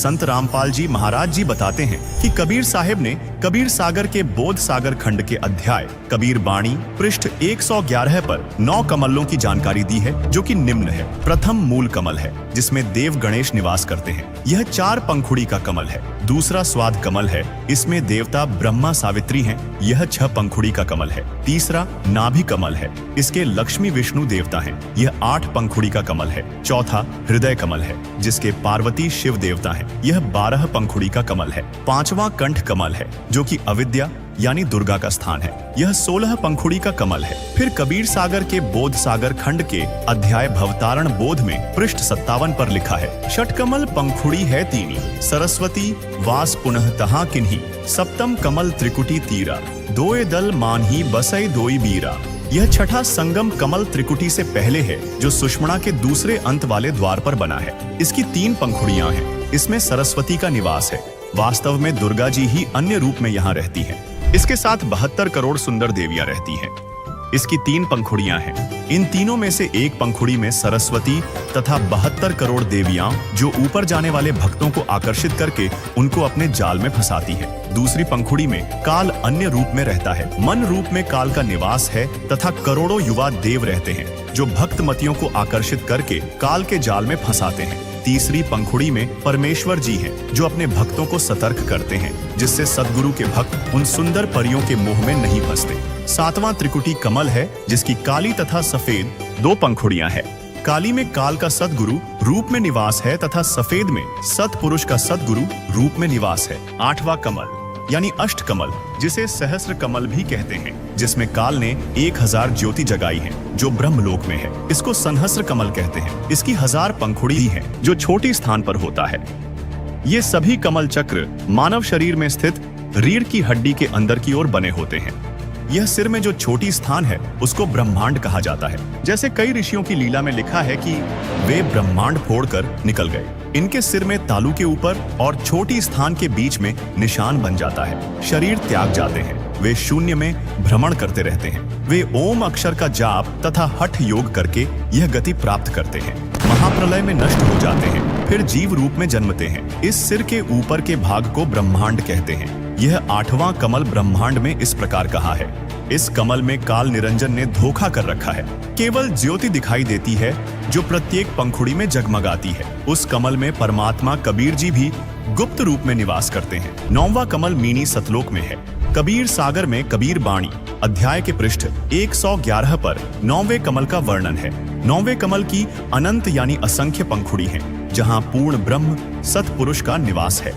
संत रामपाल जी महाराज जी बताते हैं कि कबीर साहिब ने कबीर सागर के बोध सागर खंड के अध्याय कबीर बाणी पृष्ठ 111 पर 9 कमलों की जानकारी दी है, जो कि निम्न है। प्रथम मूल कमल है, जिसमें देव गणेश निवास करते हैं। यह 4 पंखुड़ी का कमल है। दूसरा स्वाद कमल है, इसमें देवता ब्रह्मा सावित्री हैं। यह 6 पंखुड़ी का कमल है। तीसरा नाभि कमल है, इसके लक्ष्मी विष्णु देवता हैं। यह 8 पंखुड़ी का कमल है। चौथा हृदय कमल है, जिसके पार्वती शिव देवता हैं। यह 12 पंखुड़ी का कमल है। 5वां कंठ कमल है, जो कि अविद्या यानी दुर्गा का स्थान है। यह 16 पंखुड़ी का कमल है। फिर कबीर सागर के बोध सागर खंड के अध्याय भवतारण बोध में पृष्ठ 57 पर लिखा है, षटकमल पंखुड़ी है तीनी, सरस्वती वास पुनः तहाँ किन्ही, सप्तम कमल त्रिकुटी तीरा, दोए दल मानही बसई दोई बीरा। यह छठा संगम कमल त्रिकुटी से पहले है, जो सुषमणा के दूसरे अंत वाले द्वार पर बना है। इसकी 3 पंखुड़ियां हैं। इसमें सरस्वती का निवास है। वास्तव में दुर्गा जी ही अन्य रूप में यहाँ रहती हैं। इसके साथ 72 करोड़ सुंदर देवियां रहती हैं। इसकी 3 पंखुड़ियां हैं। इन तीनों में से एक पंखुड़ी में सरस्वती तथा 72 करोड़ देवियां, जो ऊपर जाने वाले भक्तों को आकर्षित करके उनको अपने जाल में फंसाती है। दूसरी पंखुड़ी में काल अन्य रूप में रहता है। मन रूप में काल का निवास है तथा करोड़ों युवा देव रहते हैं, जो भक्तमतियों को आकर्षित करके काल के जाल में फंसाते हैं। तीसरी पंखुड़ी में परमेश्वर जी हैं, जो अपने भक्तों को सतर्क करते हैं, जिससे सद्गुरु के भक्त उन सुंदर परियों के मोह में नहीं फंसते। 7वां त्रिकुटी कमल है, जिसकी काली तथा सफेद 2 पंखुड़ियां हैं। काली में काल का सद्गुरु रूप में निवास है तथा सफेद में सतपुरुष का सद्गुरु रूप में निवास है। 8वां कमल यानी अष्ट कमल, जिसे सहस्र कमल भी कहते हैं, जिसमें काल ने 1000 ज्योति जगाई है, जो ब्रह्मलोक में है। इसको संहस्र कमल कहते हैं। इसकी 1000 पंखुड़ी है, जो छोटी स्थान पर होता है। ये सभी कमल चक्र मानव शरीर में स्थित रीढ़ की हड्डी के अंदर की ओर बने होते हैं। यह सिर में जो छोटी स्थान है, उसको ब्रह्मांड कहा जाता है। जैसे कई ऋषियों की लीला में लिखा है कि वे ब्रह्मांड फोड़कर निकल गए। इनके सिर में तालू के ऊपर और छोटी स्थान के बीच में निशान बन जाता है। शरीर त्याग जाते हैं। वे शून्य में भ्रमण करते रहते हैं। वे ओम अक्षर का जाप तथा हठ योग करके यह गति प्राप्त करते हैं। महाप्रलय में नष्ट हो जाते हैं, फिर जीव रूप में जन्मते हैं। इस सिर के ऊपर के भाग को ब्रह्मांड कहते हैं। यह 8वां कमल ब्रह्मांड में इस प्रकार कहा है। इस कमल में काल निरंजन ने धोखा कर रखा है। केवल ज्योति दिखाई देती है, जो प्रत्येक पंखुड़ी में जगमगाती है। उस कमल में परमात्मा कबीर जी भी गुप्त रूप में निवास करते हैं। 9वां कमल मीनी सतलोक में है। कबीर सागर में कबीर बाणी अध्याय के पृष्ठ 111 पर 9वें कमल का वर्णन है। 9वें कमल की अनंत यानी असंख्य पंखुड़ी हैं, जहां पूर्ण ब्रह्म सतपुरुष का निवास है।